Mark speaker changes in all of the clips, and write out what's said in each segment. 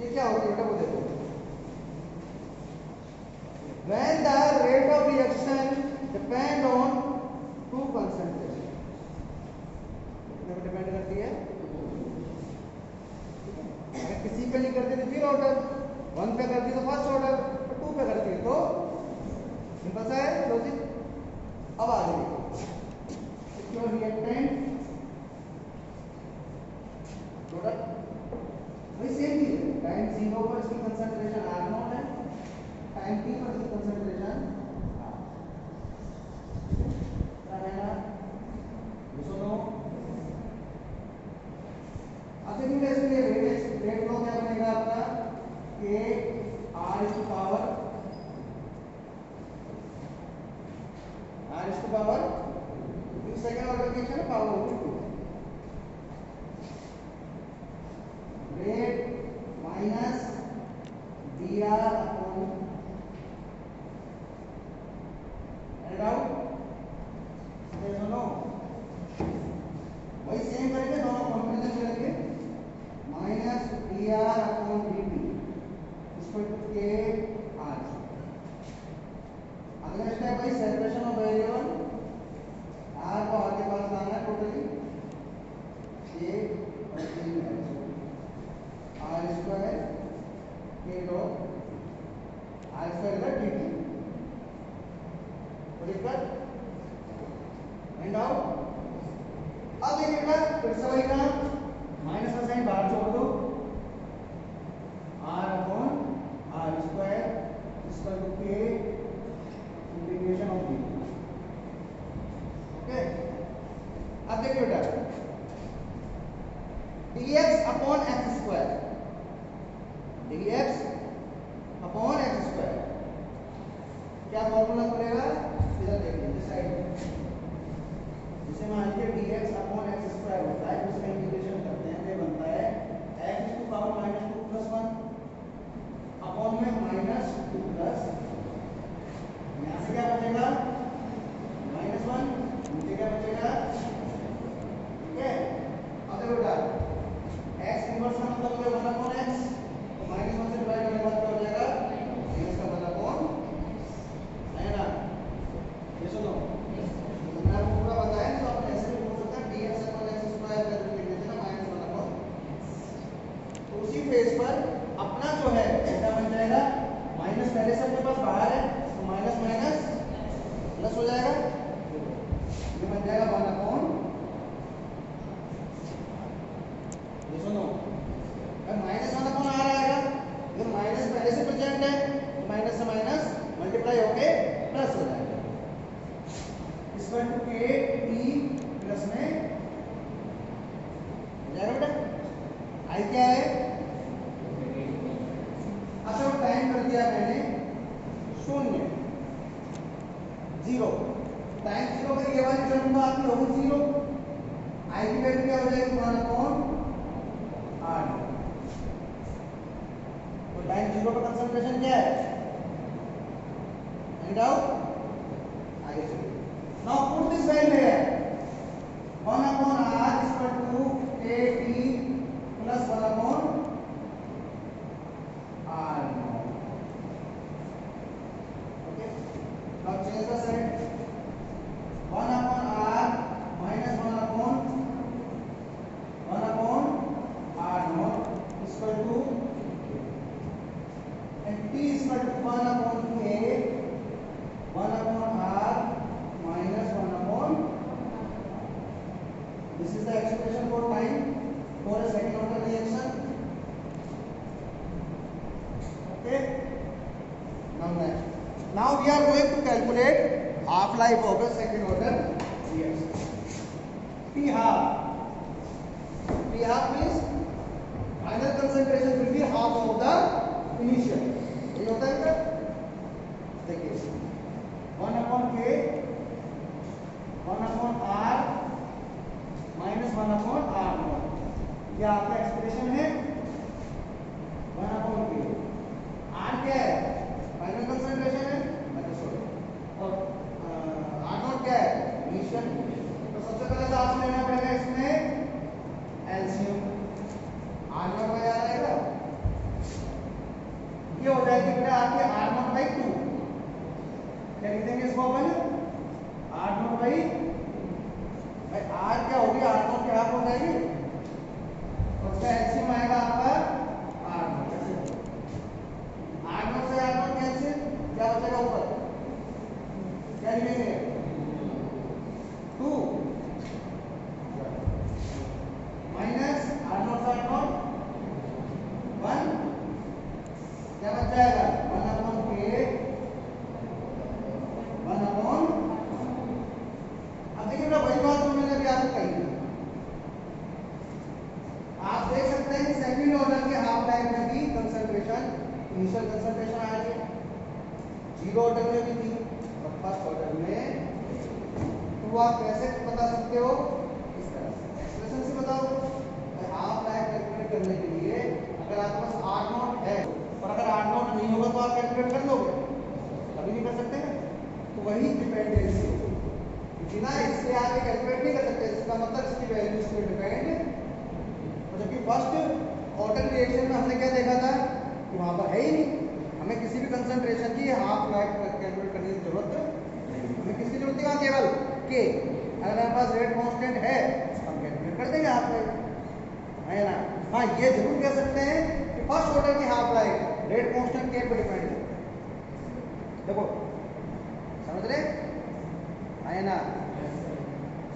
Speaker 1: ये क्या होगा बेटा, वो देखो, when the rate of reaction depend on two concentration, depend करती है, अगर किसी पे नहीं करती तो फिर ऑर्डर, 1 पे करती तो फर्स्ट ऑर्डर, 2 पे करती है तो सिंपल सा है लॉजिक। अब आगे देखो, रिएक्टेंट प्रोडक्ट वही सेम चीज है, टाइम 0 पर इसकी कंसंट्रेशन R0 है, टाइम t पर इसकी कंसंट्रेशन क्या है ना, सुनो। अब देखिए इसके लिए रेट लो क्या बनेगा आपका, k r is to power second order reaction है, पावर होगी 2 रेट माइनस dr अपॉन एड आउट, सुनो वही सेम करेंगे, दोनों कॉम्बिनेशन करेंगे, minus dr upon dt equal to k r। अगला स्टेप है सेपरेशन ऑफ वेरिएबल, r को r के पास लाना है टोटली k और 3 है, r square k dot r square का dt और इक्वल एंड आउट। अब देखिए बेटा फिर से वही काम, माइनस का साइन बाहर छोड़ दो, r upon r square equal to k integration of dt। Okay, अब देखिए बेटा dx upon x square, dx upon x square क्या फॉर्मूला बनेगा, इधर देखिए इस साइड, जिसे मान लीजिए dx अपॉन x स्क्वायर होता है, उसका इंटीग्रेशन करते हैं, ये बनता है x to power minus 2 plus 1 upon में माइनस 2 प्लस, यहाँ से क्या बचेगा माइनस 1, नीचे क्या बचेगा, ठीक है। अब देखो बेटा x इनवर्स का मतलब हो गया 1 अपॉन x, तो माइनस 1 से डिवाइड करने के बाद क्या हो जाएगा, माइनस का 1 अपॉन, है ना, ये सुनो मैंने आपको पूरा बताया, तो आप ऐसे भी बोल सकते हैं dx अपॉन x स्क्वायर करके लिख देते ना माइनस 1 अपॉन, तो उसी फेज पर अपना जो है क्या बन जाएगा, माइनस पहले से अपने पास बाहर है तो माइनस माइनस प्लस हो जाएगा, ये बन जाएगा 1 अपॉन, ये सुनो अगर माइनस 1 अपॉन आ आएगा, अगर माइनस पहले से प्रेजेंट है तो माइनस से माइनस मल्टीप्लाई होके प्लस हो जाएगा, equal to k t plus में हो जाएगा बेटा। आई क्या है, अच्छा टाइम कर दिया मैंने 0 0, टाइम 0 पर ये वाली टर्म तो आपकी होगी 0, आई की वैल्यू क्या हो जाएगी 1 अपॉन r, तो टाइम 0 पर कंसंट्रेशन क्या है, एंड आउट, आगे चलिए, नाउ पुट दिस वैल्यू है 1 upon r equal to k t plus 1 upon r, okay. Now change the sign, 1 upon r minus 1 upon r not equal to and t equal to 1 upon k 1 upon r minus 1 upon, this is the expression for time for a second order reaction, okay। now next, now we are going to calculate half life of a second order reaction, t half means final concentration will be half of the initial, ये होता है क्या, देखिए 1 upon k 1 upon r minus 1 upon r not, ये आपका expression है 1 upon k, r क्या है फाइनल कंसंट्रेशन है, मतलब सॉरी, और r नॉट क्या है इनिशियल, तो सबसे पहले तो आपको लेना पड़ेगा इसमें एलसीएम, r नॉट क्या आएगा common R not by R क्या होगी, आर नॉट क्या हो जाएगी और उसका एलसीएम आएगा आपका आर नॉट। आर नॉट से आर नॉट कैंसिल, क्या बचेगा ऊपर, क्या लिखेंगे 2 माइनस आर नॉट से आर नॉट 1, क्या बच जाएगा 1 अपॉन के 1 अपॉन। अब देखिए ना वही बात जो मैंने अभी आपको कही थी, आप देख सकते हैं कि सेकंड ऑर्डर के हाफ लाइफ में भी कंसंट्रेशन इनिशियल कंसंट्रेशन आ रही है, जीरो ऑर्डर में भी थी और फर्स्ट ऑर्डर में। तो आप कैसे बता सकते हो, इस तरह से एक्सप्रेशन से बताओ। हाफ लाइफ कैलकुलेट करने के लिए अगर आपके पास आर नॉट है और अगर आर नॉट नहीं होगा तो आप कैलकुलेट कर लोगे, कभी नहीं कर सकते ना। तो वही डिपेंडेंसी होगी, बिना इसके आप कैलकुलेट नहीं कर सकते, इसका मतलब इसकी वैल्यू इस पर डिपेंड। तो जबकि फर्स्ट ऑर्डर रिएक्शन में हमने क्या देखा था कि वहां पर है ही नहीं, हमें किसी भी कंसंट्रेशन की हाफ लाइफ कैलकुलेट करने की जरूरत नहीं, हमें किसकी जरूरत है, केवल के। अगर हमारे पास रेट कांस्टेंट है हम कैलकुलेट कर देंगे हाफ लाइफ, है ना। हाँ ये जरूर कह सकते हैं कि फर्स्ट ऑर्डर की हाफ लाइफ रेट कांस्टेंट के पर डिपेंड है। देखो समझ रहे, है ना।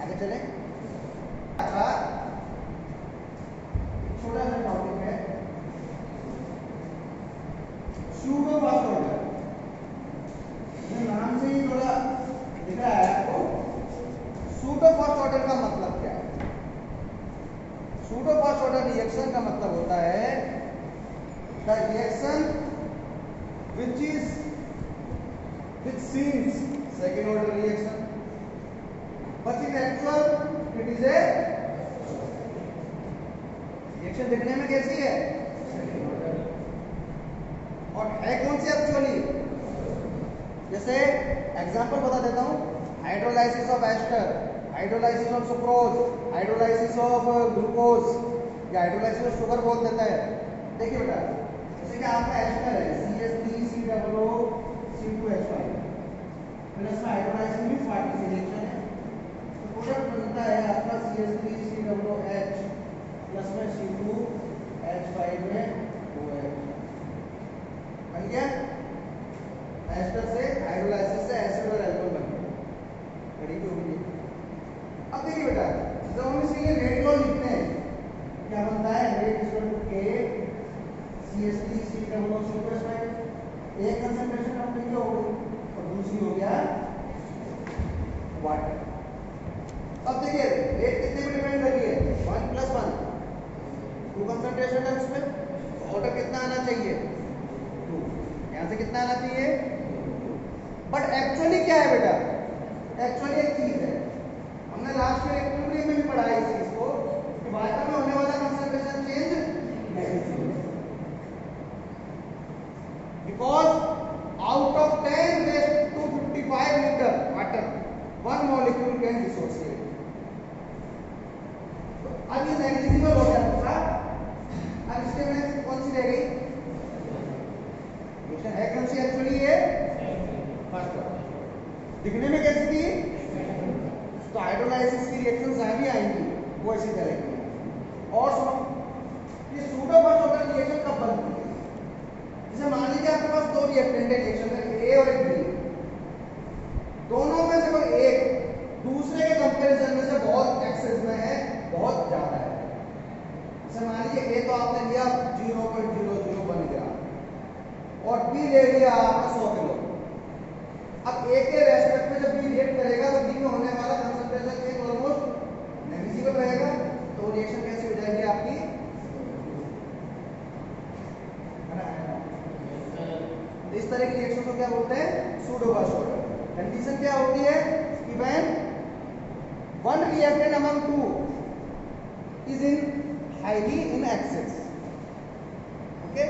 Speaker 1: आगे चले, अच्छा छोटा सा टॉपिक है सूडो फर्स्ट ऑर्डर। नाम से ही थोड़ा दिख रहा है आपको, सूडो फर्स्ट ऑर्डर का मतलब क्या है। सूडो फर्स्ट ऑर्डर रिएक्शन का मतलब होता है the reaction which seems second order reaction but in actual it is a reaction दिखने में कैसी है और है कौन सी एक्चुअली। जैसे एग्जांपल बता देता हूं, hydrolysis of ester, hydrolysis of sucrose, hydrolysis of glucose या हाइड्रोलाइसिस ऑफ शुगर बोल देता है। देखिए बेटा जैसे कि आपका एस्टर है CH3COO C2H5 प्लस में हाइड्रोलाइसिस मींस पार्टिकल रिएक्शन है, तो प्रोडक्ट बनता है आपका CH3COOH प्लस में C2H5 में OH बन गया। एस्टर से हाइड्रोलाइसिस से एसिड और एल्कोहल बन गया, करीब हो गई। अब देखिए बेटा जब हम इसके लिए रेट लॉ लिखते हैं क्या बनता है, rate equal to K CH3COO एक कंसंट्रेशन अपने की हो गई और दूसरी हो गया वाटर। अब देखिए रेट कितने पे डिपेंड कर रही है, 1 + 1 2 कंसंट्रेशन है उसमें, तो ऑर्डर कितना आना चाहिए 2, यहां से कितना आना चाहिए। बट एक्चुअली क्या है बेटा, एक्चुअली एक चीज है, हमने लास्ट में इक्विलिब्रियम में भी पढ़ा है इस चीज को कि वाटर में होने वाला कंसंट्रेशन चेंज नेगेटिव है, because out of 10 raised to 55 litre water 1 molecule can dissociate. तो अब ये नेग्लिजिबल हो गया दूसरा, अब इसके में कौन सी रह गई, रिएक्शन है कौन सी एक्चुअली ये फर्स्ट ऑर्डर, दिखने में कैसी थी, तो हाइड्रोलाइसिस की रिएक्शंस जहां भी आएंगी वो इसी तरह की है। और सुनो ये सूडो फर्स्ट ऑर्डर रिएक्शन कब बनती है, जैसे मान लीजिए आपके पास दो रिएक्टेंट है रिएक्शन में A और एक B, दोनों में से कोई एक दूसरे के कंपैरिजन में से बहुत एक्सेस में है, बहुत ज्यादा है। जैसे मान लीजिए A तो आपने लिया 0.001 ग्राम और B ले लिया आपने 100 किलो। अब A के रेस्पेक्ट में जब B रिएक्ट करेगा तो B में होने वाला कंसंट्रेशन चेंज ऑलमोस्ट नेग्लिजिबल रहेगा, तो रिएक्शन कैसी हो जाएगी आपकी, इस तरह की रिएक्शन को क्या बोलते हैं सूडो फर्स्ट ऑर्डर। कंडीशन क्या होती है कि when one reactant among two is in highly in excess, okay